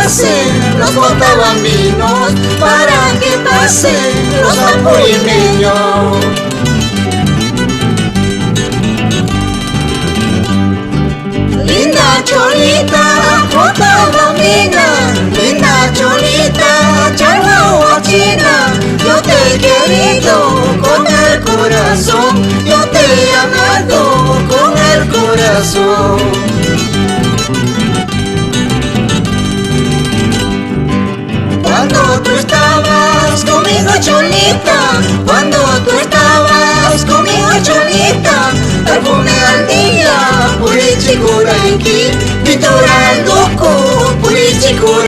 pasen los botabambinos, para que pasen los apurimeños. Linda cholita, botabambina, linda cholita, charhuachina, yo te he querido con el corazón, yo te he amado con el corazón. Cuando tú estabas conmigo, cholita, cuando tú estabas conmigo, cholita, perfume al día, purichicura aquí, pintura al duco, purichicura.